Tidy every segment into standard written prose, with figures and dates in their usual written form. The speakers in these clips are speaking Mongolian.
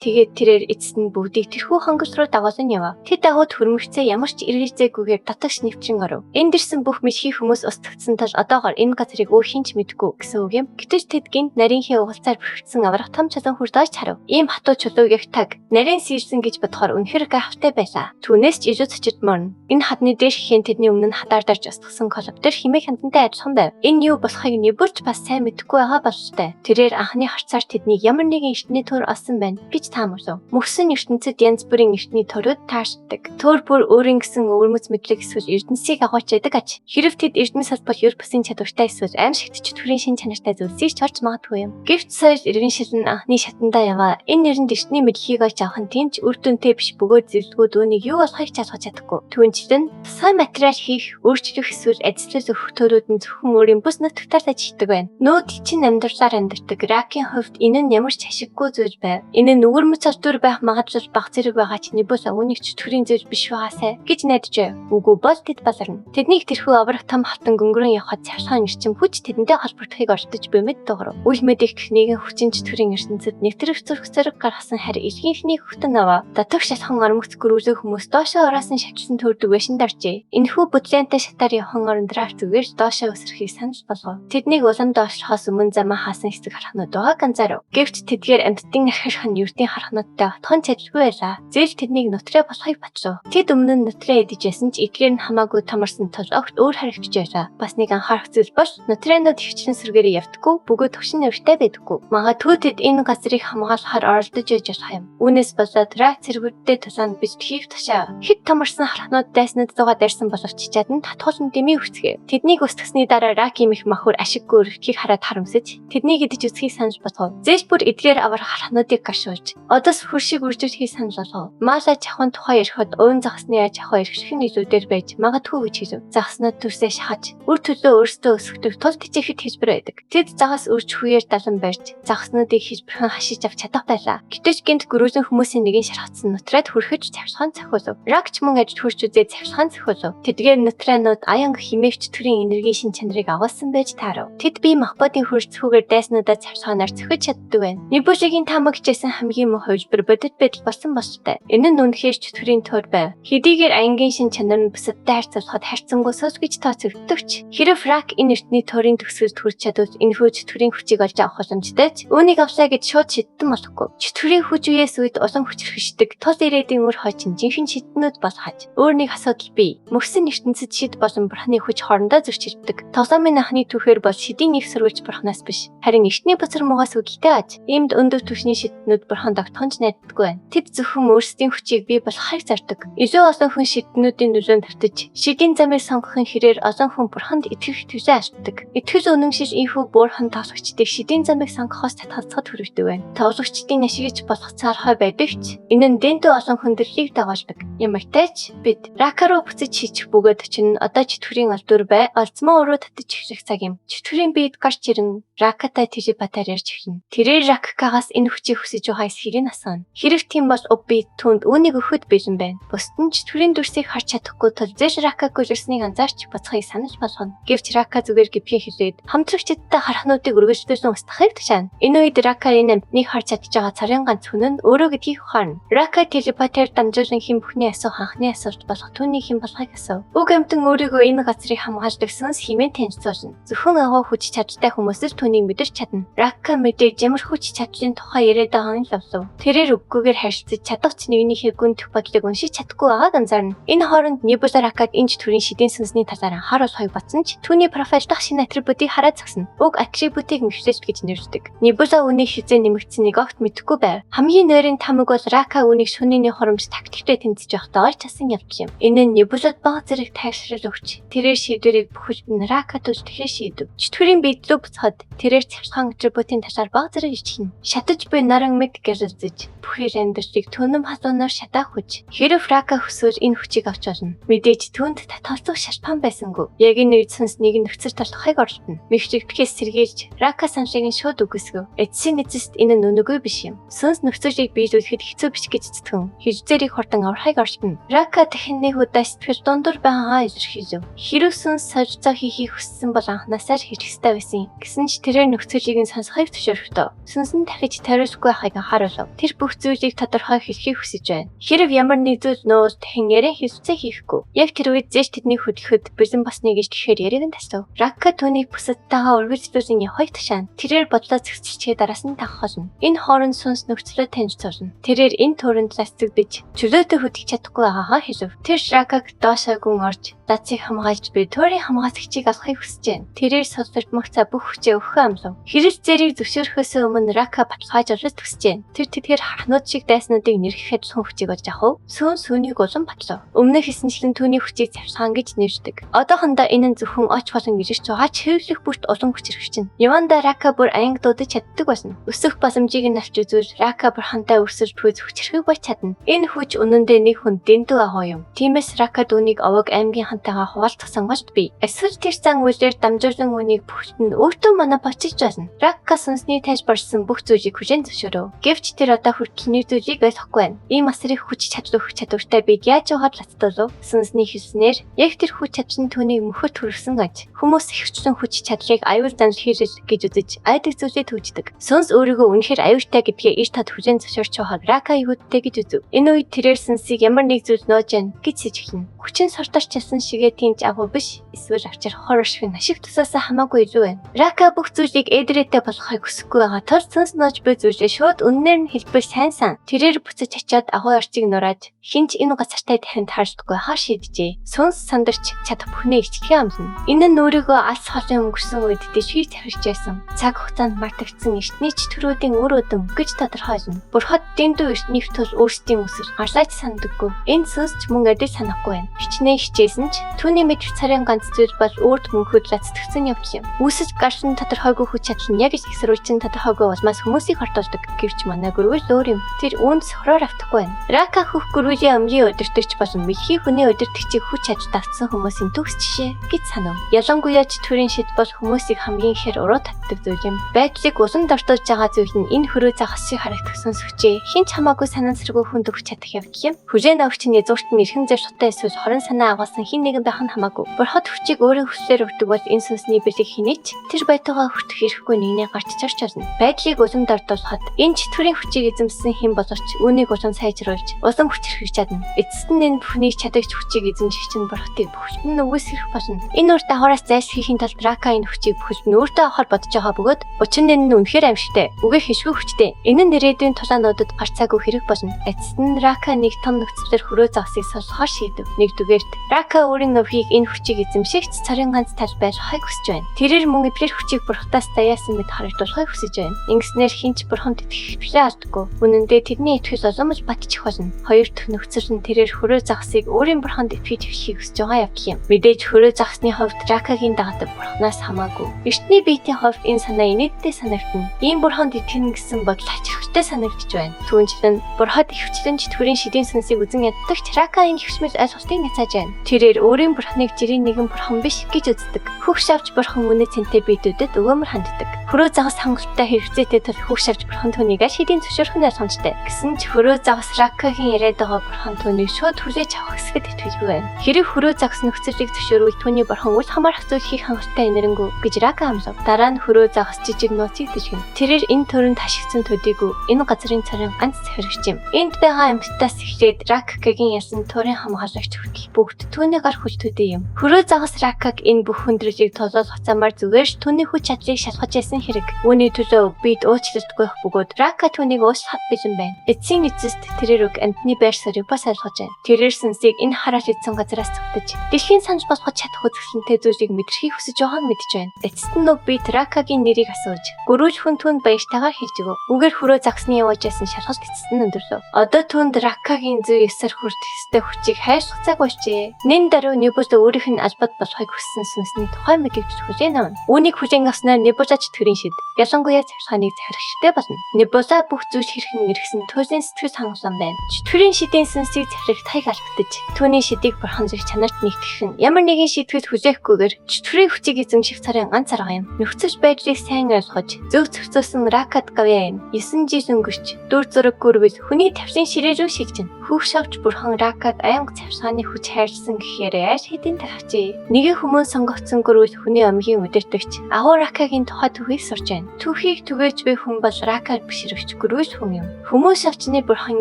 Тэгээд тэрээр эцэст нь бүгдийг тэрхүү хонгос руу дагуулсан яваа. Тэд дагууд хөрмөгцөө ямар ч эргэлзээгүйгээр татагш нэвтрэн оров. Энд ирсэн бүх мэдхий хүмүүс устгагдсан тул одоогоор энэ газрыг өөр хинч мэдгүй гэсэн үг юм. Гэвч тэд гинт нарийнхээ угалцаар бүрхэгдсэн аврах том чадан хүрдэж харав. Ийм хатуу чулууг ягтаг нарийн сийрсэн гэж бодохоор үнэхэр гайхалтай байлаа. Түүнээс ч ижүү цочидморн. Энэ хадны дээш гэхийн тэдний өмнө нь хатаардарж устгасан колоптер химээ хянтантай адилхан байв. Энэ юу болохыг нибүрч бас сайн мэдэхгүй байгаа болжтэй. Тэрээр анхны харцаар тэднийг ямар нэгэн эртний төр олсон байна гэж таамаглав. Мөсөн ертөнцид янз бүрийн эртний төрөд таашдаг. Төр бүр өөрийн гэсэн өвөрмөц мэдлэг эсвэл эрдэнсийг агуулж яадаг аж. Хэрв тэд эрдэнэс холбоот ер бусын чадвартай эсвэл аимшигт чөтгөрийн шин чанартай зүйлсийг ч олж магадгүй юм. Гэвч соёл иргэн шилэн анхны шатандаа яваа. Энэ нэрэнд эртний мэдлэгийг олж авах нь тэнч үр дүнтэй биш бөгөөд зөвлөгөөд үүнийг юу болохыг ч асууж чадахгүй. Түүнчлэн тусгай материал хийх, өөрчлөх эсвэл ажиллаж өгөх төрүүд нь зөвхөн өөрийн бүс нутагтаар ажилладаг байна. Нүүдэл чинь амьдралаар амьдардаг ракийн хувьд энэ нь ямар ч ашиггүй зүйл байв. Энэ нь өвөрмөц ардуур байх магадлал бага зэрэг байгаа ч нибус үүнийг чөтгөрийн зүйл биш байгаасай гэж найдаж байв. Үгүй бол тэд баларна. Тэднийг тэрхүү аврах том хатан гөнгөрөн явахад царшаан ирчим хүч тэдэнтэй холбогдохыг оролдож бэмэд дуурав. Үл мэдэх техникийн хүчин чөтгөрийн ертөнцид нэвтрэх зүрх зэрэг гаргасан харь илгийнхний хөвтөн аваа. Дотог шалхан ормогц гөрүүлэх хүмүүс доошоо ороасан шавчсан төрдөг байшинд оржээ. Энэхүү бүтлэнтэй шатаар явхан орондраах зүгээр доошоо өсрөхийг санал болгов. Тэднийг улам доошохоос өмнө замаа хаасан хэсэг харахнууд байгааг анзаарав. Гэвч тэдгээр амьтдын архирах нь юртийн харахнуудтай отхон чадалгүй байлаа. Зээл тэднийг нутраа болохыг батлав. Тэд өмнө нь нутраа идэж ясан ч эдгээр нь хамаагүй тамарсан тул огт өөр харагдаж байлаа. Бас нэг анхаарах зүйл бол нутраанууд хөвчлэн сүргээрээ явдаггүй бөгөөд төвшин нэртэй байдаггүй. Магадгүй тэд энэ газрыг хамгаалахаар оролдож яж болох юм. Үүнээс болоод рак цэргүүдтэй тулаанд биш хийх тушаа. Хэд тамарсан харахнууд дайснууд зугаа дайрсан боловч чадан татхуулан дэмий үрцгээ. Тэднийг устгасны дараа рак имэх махур ашиггүй өргөхийг хараад харамсаж тэднийг идэж үзхийг санал болгов. Зээл бүр эдгээр аврах харахнуудыг гашуулж одоос хөршиг үржүүлэхийг санал болгов. Маала чахын тухай ярихад уян загасны чахаа эрхших нь илүүдээр байж магадгүй гэж хэлв. Загаснууд төрсөө шахаж үр төлөө өөрсдөө өсгөх тул тэжээхэд хэлбэр байдаг. Тэд загас үрж хүээр далан барьж загаснуудыг хэлбэрхэн хашиж авч чадах байлаа. Гэвч гинт гөрөөсөн хүмүүсийн нэгэн шархацсан нутраад хүрхэж цавшхан цохиулв. Ракч мөн ажид хурж үзээд цавшхан цохиулв. Тэдгээр нутраанууд аян химээвч төрийн энергийн шин чанарыг агуулсан байж таарав. Тэд бие махбодын хурцгүйгээр дайснуудаа цавшгаанаар цохиж чаддаг байна. Нибужигийн таамагчсан хамгийн муу хувилбар бодит байдал болсон болжтэй. Энэ нь үнэхээр чөтгөрийн төр байв. Хэдийгээр аянгийн шин чанар нь бусадтай харьцуулахад харьцангуй сус гэж тооцогддогч хэрэг рак энэ эртний төрийн төгсгөлд хүрч чадвал энэхүү чөтгөрийн хүчийг олж авах боломжтой ч үүнийг авлаа гэж шууд шийдтэн болохгүй. Чөтгөрийн хүч үеэс үед улам хүчрхэгшдэг тус ирээдүйн үр хойчин жинхэнэ шийднүүд болгож өөр нэг асуудал бий. Мөсөн ертөнцид шид болон бурхны хүч хоорондоо зөрчилдөг. Тоглоомын анхны түүхээр бол шидийн нэг сурвалж бурхнаас биш харин эртний бузар муугаас үүдэлтэй аж. Иймд өндөр түвшний шиднүүд бурхан тогтхонж найддаггүй байна. Тэд зөвхөн өөрсдийн хүчийг бий болгохыг зардаг. Илүү олон хүн шиднүүдийн нөлөөнд автаж шидийн замыг сонгохын хэрээр олон хүн бурханд итгэх төсөө ашигладаг. Итгэл үнэмшил ийхүү буурхан тоглогчдыг шидийн замыг сонгохоос татгалзахад хүргэдэг байна. Тоглогчдын ашигч болох цаархай байдаг ч энэ нь дэндүү олон хүндрэлийг дагуулдаг. Ямагтай ч бид ракаруу буцаж хийчих бөгөөд чинь одоо чөтгөрийн олдвор бай олзмоо өрөө татаж эхлэх цаг юм. Чөтгөрийн биед гарч ирэн ракатай телепатаар ярьж эхэлнэ. Тэрээр раккагаас энэ хүчийг хүсэж байгаа эсхийг асууна. Хэрэг тийм бол би түнд үүнийг өгөхөд бэлэн байна. Бусд нь чөтгөрийн дүрсийг харж чадахгүй тул зээл раккаг ирснийг анзаарч буцахыг санаж болгоно. Гэвч ракка зүгээр гипхээ хэлээд хамтрагчдтай харахнуудыг өргөжлүүлэн устгахыг тушаана. Энэ үед ракка энэ амтныг харж чадж байгаа царийн ганц хүн нь өөрөө гэдгийг ухаарна. Ракка телепатаар дамжуулан хэн бүхний асуух анхны асуулт болох түүний хэн болохыг асуув. Уг амтан өөрийгөө энэ газрыг хамгаалдаг сүнс хэмээн танилцуулна. Зөвхөн агуу хүч чадалтай хүмүүс л түүнийг мэдэрч чадна. Ракка мэдээж ямар хүч чадлын тухай яриад байгааг нь лавлав. Тэрээр үггүйгээр харилцаж чадах ч нэгнийхээ гүн төх бодлыг уншиж чадахгүй байгааг анзаарна. Энэ хооронд Нибула раккад энэ төрлийн шидийн сүнсний талаар анхааруулахыг батсан ч түүний профайл дах шинэ атрибутыг хараад зогсоно. Уг атрибутыг мэгшлэж гэж нэрвдэг. Нибула үнийг хизээ нэмэгдсэнийг огт мэдэхгүй байв. Хамгийн нойрын тамаг бол ракка үнийг шөнийн хоромж тактиктэй тэмцэж явахдаа часан явдал юм. Энэ нь Нибулад бага зэрэг тайвшрал өгч тэрээр шийдвэрийг бүхэлд нь раккад үлдэхээ шийдэв. Чөтгөрийн биедлөө буцахад тэрээр цавшхан атрибутын талаар бага зэрэг ичгэнэ. Шатаж буй наран мэд гэрэлзэж бүхэл амьдралыг төнөм хасуунаар шатаах хүч. Хэрэг ракка хүсвэл энэ хүчийг авч болно. Мэдээж түүнд татгалзах шарпан байсангүй. Яг энэ үед сүнс нэг нөхцөл толгойг оролдоно. Мэгчлэгдэхээс сэргийлж ракка саналыг нь шууд үгүйсгэв. Эцсийн эцэст энэ нь үнэгүй биш юм. Сүнс нөхцөлийг биелүүлэхэд хэцүү биш гэж зүтгэн. Хилзэрийг хурдан аврахыг оршино. Ракка дахин нэг удаа сэтгэл дундуур байгаагаа илэрхийлв. Хэрэг сүнс сольцоо хийхийг хүссэн бол анханасаар хийх ёстой байсан. Гэсэн ч тэрээр нөхцөлийг нь сонсохыг зөвшөөрөхдөө сүнс нь дахиж тариулахгүй байхыг анхааруулж болов. Тэр бүх зүйлийг тодорхой хэлхийг хүсэж байна. Хэрв ямар нэг зүйл нөөц тэнгэрийн хэлцээ хийхгүй. Яг тэр үед зэш тэднийг хөдөлгөхөд бэлэн басныг ич гэхээр яриг нь тасав. Рака түүнийг бусадтайгаа үргэлжлүүлэн явахыг тушаана. Тэрээр бодлоо зэгцчээ дараас нь дагахолно. Энэ хооронд сүнс нөхцөлөө таньж сурна. Тэрээр энэ төрөнд застагдж чөлөөтэй хөдөлж чадахгүй байгаагаа хэлв. Тэр Ракаг доошоо гүн орж Лацыг хамгаалж буй Тори хамгаалцагчийг алахыг хүсэж байна. Тэрээр сулсарт магцаа бүх хүчээ өгөхөө амлав. Хэрэг зэрийг зөвшөөрөхөөс өмнө Рака баталгааж олж төсөж байна. Тэр тэдгээр хархнууд шиг дайснуудыг нэрхэхэд сун хүчийг олж авах. Сүүнийг улам батлав. Өмнө хийсэнчлэн түүний хүчийг завсгаан гэж нэвждэг. Одоохондоо энэ нь зөвхөн оч болон ирж байгаа чиглэх бүрт улам хүч хэрэгчин. Яванда Рака бүр аянг дуудаж чаддаг болно. Өсөх боломжийг нь авч үзвэл Рака бурхантай өрсөж буй хүчрхэг болж чадна. Энэ хүч үнэндээ нэг хүн дэндүү агуу юм. Тиймээс Рака дүүнийг овог аймгийн хантайгаа хуваалцах сонгож бий. Эсвэл тэр зан үйлээр дамжуулан үнийг бүхтэн өөртөө манаа бочиж байна. Рака сүнсний тайж борсон бүх зүйлийг хүлээн зөвшөөрөв. Гэвч тэр одоо хүртэл нэг зүйлийг ойлгохгүй байна. Ийм асар их хүч чадвартай чадвартай бид яаж яваад лацтолов? Сүнсний хэлснээр яг тэр хүч чадвар нь түүнийг мөхөд хүрсэн гэж. Хүмүүс ихвчлэн хүч чадлыг аюул занл хийрэл гэж үзэж айдаг зүйлээ түүждэг. Сүнс өөрийгөө үнэхээр аюултай гэдгээ иш тод хүлээн зөвшөөрч байгааг Рака аюултай гэж үзв. Энэ үед тэрээр сүнсийг ямар нэг зүйл нөөж байна гэж сэжиглэнэ. Хүчин сортарч чадсан шигээ тиймж агуу биш. Эсвэл авчир хорор шиг ашиг тусаасаа хамаагүй илүү байна. Рака бүх зүйлийг эдрэтэй болгохыг хүсэхгүй байгаа тул сүнс нөөж буй зүйлээ шууд үннээр нь хэлбэл сайн сан. Тэрээр буцаж очиод агуу орчиг нурааж хинч энэ газартай дахин таарсдаггүй хаа шийдэжээ. Сүнс сандарч чадах бүхнээ ичтгэхээ амлана. Энэ нь өөрийгөө алс холын өнгөрсөн үед дэвшгийг тавьж байсан. Цаг хугацаанд мартагдсан эртний ч төрүүдийн үр өдөм гэж тодорхойлно. Бурхад дэндүү эртний тул өөрсдийн үсэр гарлаач сандаггүй. Энэ сүнс ч мөн адил санахгүй байна. Хичнээн хичээсэн ч түүний мэдвч царийн ганц зүйл бол өөрт мөнхөд лацдагсан явдал юм. Үсэж гарсан тодорхойгүй хүч чадал нь яг их эсрүүлчин тодорхойгүй улмаас хүмүүсийг хортолдог. Гэвч манай гүрвэл өөр юм. Тэр үүнд сохроор автахгүй байна. Рака хөх гүрвэлийн өмгийн өдөртөгч болон мэдхий хүний өдөртөгчийг хүч чадж давтсан хүмүүсийн төгс жишээ гэж санав. Ялангуяа ч төрийн шид бол хүмүүсийг хамгийн ихээр уруу татдаг зүйл юм. Байдлыг улам дортуулж байгаа зүйл нь энэ хөрөө загас шиг харагдсан сүхчээ хинч хамаагүй санаансаргүй хүнд өгч чадах явдал юм. Хүлээн авчны зурт нь эрхэн зэр шутай эсвэл хорон санаа агуулсан хин нэгэн байх нь хамаагүй. Бурхад хүчийг өөрийн хүслээр өгдөг бол энэ сүнсний бэлэг хинээч тэр байтугай хүртэх ирэхгүй нэгнээ гарч чарч болно. Байдлыг улам дортуулахад энэ чөтгөрийн хүчийг эзэмсэн хэн боловч үүнийг улам сайжруулж улам хүч хэрхэж чадна. Эцэст нь энэ бүхнийг чадагч хүчийг эзэмших чинь бурхадыг бүхэлд нь үгүйсгэх болно. Энэ үр дагавраас зайлшхийхийн тулд Рака энэ хүчийг бүхэлд нь өөртөө авахар бодож байгаа бөгөөд учир нь энэ үнэхээр аимшигтай. Үгээр хишгүй хүчтэй. Энэ нь нэрээдүйн тулаануудад гарцаагүй хэрэг болно. Эцэст нь Рака нэг том нөхцөлөөр хөрөө загсыг солихоор шийдэв. Нэгдүгээрт Рака өөрийн нөхрийг энэ хүчийг эзэмшигч царийн ганц тал байж хойг хүсэж байна. Тэрээр мөн эвлэр хүчийг бурхтаас даяасан мэт харагдуулахыг хүсэж байна. Ингэснээр хинч бурханд итгэх хвлээ алдаггүй. Үнэн дээр тэдний итгэл оломж батчих болно. Хоёр дахь нөхцөл нь тэрээр хөрөө загсыг өөрийн бурханд итгэж хэвших хүсэж байгаа явдал юм. Мэдээж хөрөө загсны хувьд Ракагийн дагадаг бурхнаас хамаагүй. Эртний биетийн хувьд энэ санаа инээдтэй санагдана. Ийм бурханд итгэнэ гэсэн бодол хачирхалтай санагдаж байна. Түүнчлэн бурхад ихвчлэн чөтгөрийн шидийн сүнсийг үзэн яддагч Рака энэ хөвшмөл ойлголтыг няцааж байна. Тэрээр өөрийн бурхныг жирийн нэгэн бурхан биш гэж үздэг. Хөх шавж бурхан үнэ цэнтэй биетүүдэд өгөөмөр ханддаг. Хөрөө загас хангалттай хэрэгцээтэй тул хөх шавж бурхан түүнийг шидийн зөвшөөрөх нь ойлгомжтой. Гэсэн ч хөрөө загас Ракагийн яриад байгаа бурхан түүнийг шууд хүлээж авах хэсэгт итгэлгүй байна. Хэрэг хөрөө загас нөхцөлийг зөвшөөрвөл түүний бурхан үл хамаарах зүйл хийх хангалттай энэрнгүү гэж Рака амлав. Дараа нь хөрөө загас жижиг нууцыг дэжгэн. Тэрээр энэ төрөнд ташигдсан төдийгүй энэ газрын царин ганц захирагч юм. Энд байгаа амьтдаас эхлээд Ракагийн ялсан төрийн хамгаалагч хүртэл бүгд түүний гар хүч төдий юм. Хөрөө загас Ракаг энэ бүх хүндрэлийг толгойлох замаар зүгээр ч түүний хүч чадлыг шалгаж яасан хэрэг. Үүний төлөө бид уучлалтгүй бөгөөд Рака түүнийг уучлахад бэлэн байна. Эцсийн эцэст тэрээр үг амтны байр суурийг бас ойлгож байна. Тэрээр сүнсийг энэ хараал идсэн газраас зүгтэж дэлхийн санаж болгож чадах үзэсгэлэнтэй зүйлийг мэдрэхийг хүсэж байгааг мэдж байна. Эцэст нь бид Ракагийн нэрийг асууж гөрөөж хүн түүнд баяртайгаар хэлж өгөө. Үгээр хөрөө загсны явж яасан шалгалт эцэст нь өндөрлөө. Одоо түүнд Ракагийн зүй ёсоор хүртэх ёстой хүчийг хайрлах цаг болжээ. Нэн даруй Небужа өөрийнх нь албад болохыг хүссэн сүнсний тухай мэдээлж хүлээн авна. Үүнийг хүлээн авснаар Небужа чөтгөрийн шид ялангуяа цахилгааныг захирахтай болно. Небужа бүх зүйл хэрхэн иргсэн туйлын сэтгэл хангалуун байна. Чөтгөрийн шидийн сүнсийг захирах тайг алдагдаж түүний шидийг бурхан зэрэг чанарт нэгтгэх нь ямар нэгэн шийтгэл хүлээхгүйгээр чөтгөрийн хүчийг эзэмших царын ганц арга юм. Нөхцөл байдлыг сайн ойлгож зөв зохицуулсан Ракад гавьяа энэ 9 жил өнгөрч дүр зураг гүрвэл хүний тавшин ширээ рүү шилжинэ. Хүүх шавж бурхан Ракад аянга цавшгааны хүч хайрлсан гэхээр яаж хэдийн тахчээ. Нэгэн хүмүүс сонгогдсон гүрвэл хүний өмгийн өдөртөгч агуу Ракагийн тухай түүхийг сурч байна. Түүхийг түгээж буй хүн бол Ракад бишрэгч гөрөөс хүн юм. Хүмүүс авчны бурхан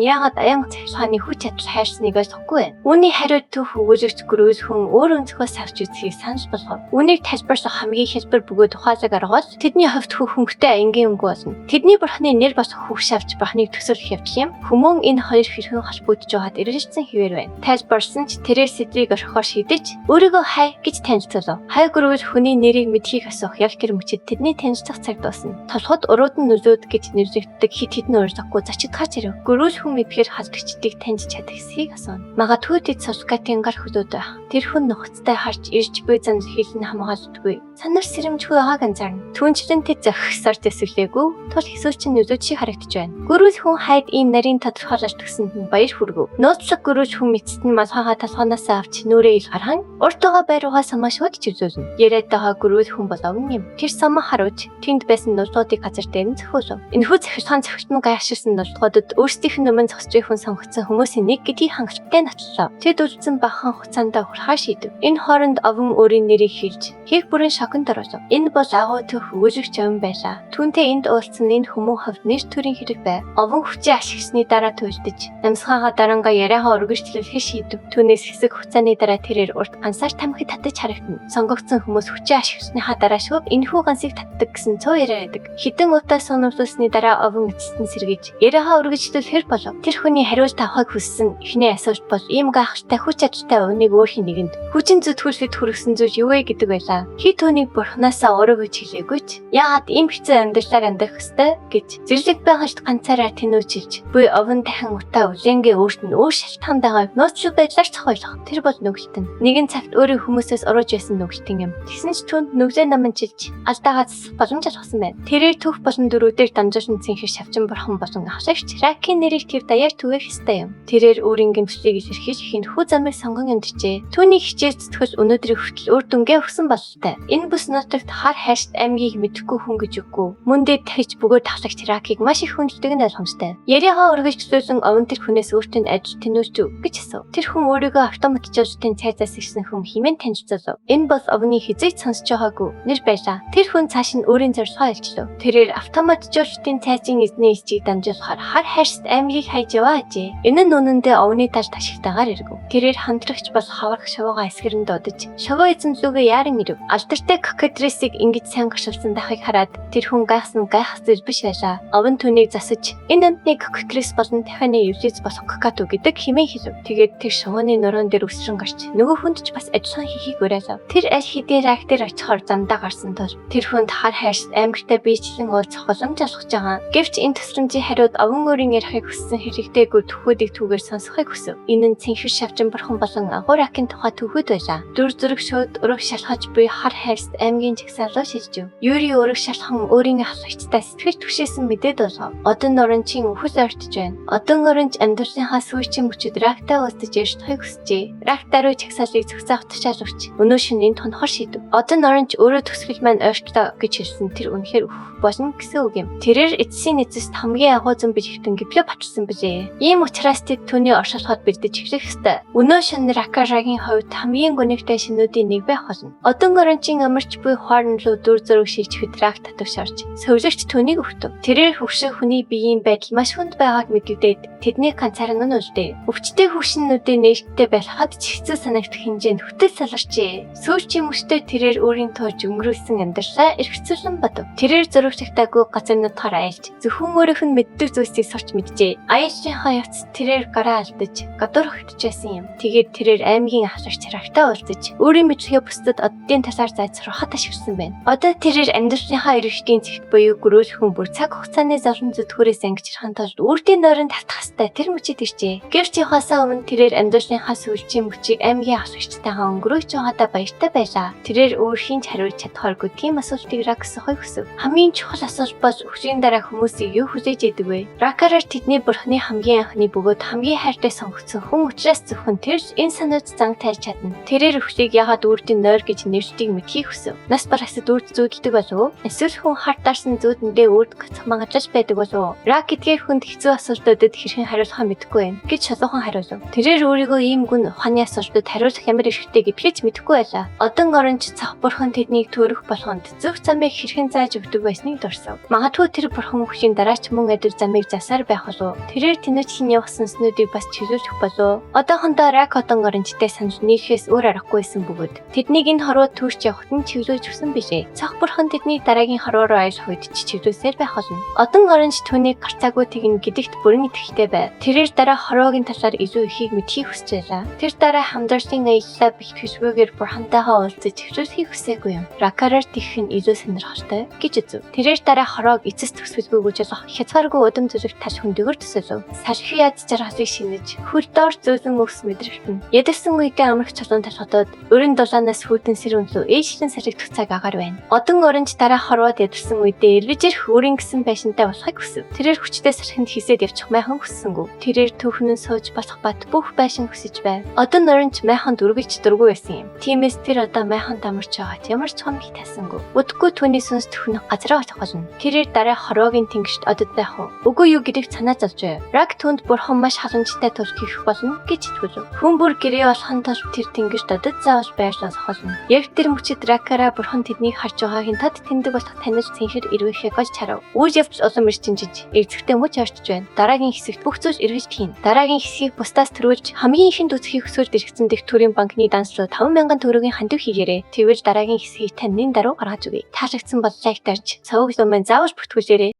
яагаад аян цахилгааны хүч чадал хайрсныг ойлгохгүй байна. Үүний хариуд түүх өгөөжөгч гөрөөс хүн өөр өнцгөөс авч үзхийг санал болгов. Үүнийг тайлбарлах хамгийн хэлбэр бөгөөд ухаалаг аргаас тэдний хувьд хөнгөтэй ангийн өнгө болно. Тэдний бурханы нэр бас хөвш авч бурханыг төсөөлөх явдал юм. Хүмүүн энэ хоёр хэрхэн холбогдож байгаад ирэлцсэн хэвээр байна. Тайлбарсан ч тэрээр сэдвийг орхихоор шийдэж өөрийгөө хай гэж танилцуулав. Хай гөрөөс хүний нэрийг мэдхийг асуух яг гэр мөчөд тэдний танилцах цаг дуусна. Толгойд урууд нь нөлөөд гэж нэрлэгддэг хит хитэн урьдахгүй зачигдгаач ирэв. Гөрөөс хүн мэдхээр халдагчдыг таньж чадахсыг асууна. Магадгүй тэд Сускатын гар хөдөөд байх. Тэр хүн нухацтай харж ирж буй зам захийлн хамгаалдаггүй. Санар сэрэмжгүй байгааг анзаарна. Түүнчлэн тэд зохисоор төсөглөөгүй. Тул хэсүүчин нөлөөд шиг харагдаж байна. Гөрөөс хүн хайд ийм нарийн тодорхойлолт төгсөнд нь баяр хүргэв. Нууцлаг гөрөөс хүн мэдсэд нь малхайгаа толгоноос авч нүрээ ил гархан уртугаа байруугаа самаа шууд чирзүүлнэ. Яриад байгаа гөрөөс хүн бол овн юм. Тэр самаа харуулж тэнд байсан нурдлуудыг газар дээр нь зөхиөлөв. Энэхүү захиргаан зөвхөн гайхширсан нурдлуудад өөрсдийнх нь өмнө зогсож хүн сонгогдсон хүмүүсийн нэг гэдгийг хангалттай нотлоо. Тэд үлдсэн бахан хугацаанд хурхаа шийдэв. Энэ хооронд овн өөрийн нэрийг хэлж хийх бүрэн шоконд орсон. Энэ бол агуу төх өгөөжөгч овн байлаа. Түүнтэй энд уулзсан энэ хүмүүн хувьд нэр төрийн хэрэг байв. Овн хүчээ ашигласны дараа туйлдаж намсгаагаа дарангаа яриагаа өргөжлүүлэхэд шийдэв. Түүнээс хэсэг хугацааны дараа тэрээр урт гансаар тамхи татаж харагдана. Сонгогдсон хүмүүс хүчээ ашигласныхаа дараа шууд энэхүү гансыг татдаг гэсэн цоо яриа байдаг. Хитэн удаа сонирхолсны дараа овн эцэст нь сэргийж яриагаа өргөжлүүлэхээр болов. Тэр хүний хариулт авахыг хүссэн эхний асууж бол ийм гайхалтай хүч чадалтай өвнийг өөрхийн нэгэнд хүчин зүтгүүлэхэд хүргэсэн зүйл юу вэ гэдэг байлаа. Хит түүнийг бурхнаасаа өөрөө хэлээгүй ч яагаад ийм хэцүү амьдралаар амьдрах ёстой гэж зэрлэг байгаач ганцаараа тэнүүчилж буй овн дахин утаа үлэнгээ өөрт нь өөр шалтгаан байгаа нууцлаг байдлаар цохойлох. Тэр бол нүгэлтэн. Нэгэн цагт өөрийн хүмүүсээс урууж байсан нүгэлтэн юм. Тэгсэн ч түүнд нүглээ наманчилж алдаагаа засах боломж олгосон байна. Тэрээр түүх болон дөрүүдээр дамжуулсан цэнхэр шавчин бурхан болон авсагч Ракийн нэрийг тэр даяар түгэх ёстой юм. Тэрээр өөрийн гэмшлийг илэрхийлж хинхүү замыг сонгон амьдарчээ. Түүний хичээл зүтгэл өнөөдрийн хүртэл өөр дүнгээ өгсөн бололтой. Энэ бүс нутагт хар хайрт аймгийг мэдэхгүй хүн гэж үгүй. Мөн дэд тахиж бөгөөд тавлагч Ракийг маш их хүндэлдэг нь ойлгомжтой. Яриагаа өргөжлүүлсэн овн тэр хүнээс өөртөө ажил тэнүүчв гэж асуув. Тэр хүн өөрийгөө автоматжуулалтын цайзаас ирсэн хүн хэмээн танилцуулав. Энэ бол овны хизээч сонсож байгаагүй нэр байлаа. Тэр хүн цааш нь өөрийн зорилгоо илчлв. Тэрээр автоматжуулалтын цайзын эзний ичийг дамжуулахаар хар хайрт аймгийг хайж яваа ажээ. Энэ нь үнэндээ овны тал ташигтайгаар иргэв. Тэрээр хамтрагч бол хаврах шавуугаа эсгэрэн дуудаж шавуу эзэмлүүгээ яаран ирэв. Алдартай кокетресийг ингэж сайн гашилсан дахыг хараад тэр хүн гайхсан гайхах зүйл биш байлаа. Овн түүнийг засаж энэ амтныг кокетрес болон дахины юлиз болох кокату гэдэг хэмээн хэлв. Тэгээд тэр шавууны нуруунд дээр өсрөн гарч нөгөө хүнд ч бас ажиллагаан хийхийг уриалав. Тэр аль хэдийн Рак дээр очихоор замдаа гарсан тул тэр хүнд хар хайрт аймагтай биечлэн уулзах боломж олгож байгаа. Гэвч энэ тусламжийн хариуд овн өөрийн ярихыг хүссэн хэрэгтэйгүй төхөөдийг түүгээр сонсохыг хүсв. Энэ нь цэнхэр шавчин бурхан болон агуу Ракийн тухай төхөөд байлаа. Дүр зураг шууд өрөг шалхаж буй хар хайрт аймгийн жагсаалуу шилжив. Юри өрөг шалхан өөрийн ахлагчтай сэтгэл түгшээсэн мэдээд болгов. Одон орончийн өвхөл ойртож байна. Одон оронч амьдралынхаа сүйчийн мөчөд Рактай уулзаж ярьж хүсжээ. Рактай руу чагсаалыг зөксөө автчаалвч өнөө шин энэ тунхар шийдэв. Одон оронч өөрөө төсгөл маань ойртлоо гэж хэлсэн тэр үнэхээр болно гэсэн үг юм. Тэрээр эцсийн эцэст хамгийн агуу зам бич хитэн гэвлээ батсан билээ. Ийм учраас тэд түүний оршуулгад бэлдэж эхлэх ёстой. Өнөө шин Ракарагийн хувьд хамгийн гүнигтэй шинүүдийн нэг байх болно. Одон орончийн амарч буй хоорн руу дүр зураг шилжихэд Рак татвч орж сувлагч түүнийг өгтөв. Тэрээр хөвшин хүний биеийн байдал маш хүнд байгааг мэдэгдээд тэдний ганцаараа нь үлдээ. Өвчтэй хөвшинүүдийн нээлттэй байхад ч хэцүү санагдах хэмжээнд хөтөл салгарчээ. Сүүчийн мөчтөд тэрээр өөрийн тууж өнгөрөөсөн амьдралаа эргэцүүлэн бодов. Тэрээр зурагчтайгүй газар нутгаар аялж зөвхөн өөрийнх нь мэддэг зүйлсийг сурч мэджээ. Аяллахаа явц тэрээр гараа алдаж гадуур хөтөжсэн юм. Тэгээд тэрээр аймгийн ахлагч Рактай уулзаж өөрийн мэдлэгээ бусдад оддын талаар зайлсруулахад ашигласан байна. Одоо тэрээр амьдралынхаа эрхтийн зэгт буюу гөрөөлхөн бүр цаг хугацааны зовлон зүтгүүрээс ангижрахын тулд үрдийн нойронд тавтах хэвээр тэр мөчид иржээ. Гэвч явахаасаа өмнө тэрээр амьдралынхаа сүүлчийн мөчийг аймгийн ахлагчтайгаа өнгөрөөж байгаадаа баяртай байлаа. Тэрээр өөр хинч хариулж чадхааргүй тийм асуултыг Рак асуухыг хүсв. Хамгийн чухал асуулт бол өвчийн дараа хүмүүсийг юу хүлээж идэг вэ? Ракараар тэдний бурхны хамгийн анхны бөгөөд хамгийн хайртай сонгогдсон хүн учраас зөвхөн тэр энэ санууд занг тайлж чадна. Тэрээр өвчлийг ягаад үрдийн нойр гэж нэвшдгийг мэдхийг хүсв. Нас барахсад үрд зүүдэлдэг болов уу? Эсвэл хүн харт дарсан зүүдэндээ үрд гацмагажж байдаг болов уу? Рак эдгээр хүнд хэцүү асуултуудад хэрхэн хариулахаа мэдэхгүй байна гэж шалуухан хариулв. Тэрээр өөрийгөө ийм гүн ухааны асуултад хариулах ямар эрхтэй гэдгийг мэдэхгүй байлаа. Одон оронч цах бурхан тэднийг төрөх болгонд зөв замыг хэрхэн зааж өгдөг байсныг дурсав. Магадгүй тэр бурхан хүчийн дараа дараач мөн адил замыг засаар байх болов. Тэрээр тэнүүчийн явах сүнснүүдийг бас чөлөөлөх болов. Одоохондоо Ракотон горончтой санаж нийлхээс өөр аргагүйсэн бөгөөд тэднийг энэ хорвоо түүч явахад нь чөлөөж өгсөн бишээ. Цах бурхан тэдний дараагийн хорвоо руу аялах үед ч чөлөөсээр байх болно. Одон горонч түүнийг гарцаагүй тэгнэ гэдэгт бүрэн итгэлтэй байв. Тэрээр дараа хорвоогийн талаар илүү ихийг мэдхийг хүсчихлаа. Тэр дараа хамдаарсан аяллаа бэлтгэжгүйгээр бурхантайгаа уулзаж хөвжүүлэхийг хүсээгүй юм. Ракараар тийх нь илүү сонирхолтой гэж үзв. Тэрээр дараа хорвоог эцэс төсвөлгүй гүйжүүлэх хязгааргүй удам зүрх таш хөндөгөр төсөөлөв. Сархи яд жаргалыг шинэж хөл доор зөөлөн мөс мэдрэгтэн. Ядсан үедээ амрах чулуун талхадад өрн дулаанаас хүйтэн сэр өнлөө ээжлэн саригдах цаг агаар байна. Одон оронч дараа хорвоод ядсан үедээ эрвэж хөрийн гэсэн байшинтай болохыг хүсв. Тэрээр хүчтэй сархинд хисээд явчих майхан хүссэнгүү. Тэрээр түүхэн нь сууж болох бат бүх байшин хүсэж байв. Одон оронч майхан дургүйч дургүй байсан юм. Тиймээс тэр одоо майхан дамарч байгаад ямар ч хоног тасангүй. Өдөггүй түүний сүнс төхнөх газраа олох болно. Тэрээр дараа хорвоогийн тэнгишт одод байх уу? Үгүй юу гэдэгт санаа зовж байв. Рак түнд бурхан маш халамжтай тул хийх болно гэж итгүүлв. Хүн бүр гэрээ болохын тулд тэр тэнгишт одод заавал байрлах болно. Яг тэр мөчид Ракара бурхан тэднийг харж байгаагийн тад тэндэг болох танил цэнхэр ирвэхээ гож чарав. Үйл явц улам эрчимжиж эрзэгтэй мөч орчиж байна. Дараагийн хэсэгт бүх зүйл эргэж хийн. Дараагийн хэсгийг бусдаас төрүүлж хамгийн ихэнд үзхийг хүсэж дэргэцэн дэх төрийн банкны данс руу 5,000 төгрөгийн хандив хийгээрэй. Тэгвэл дараагийн хэсгийг таны даруй гаргаж өгье. Таалагдсан бол лайк дарж, цавууг лумын заавал бүртгүүлээрэй.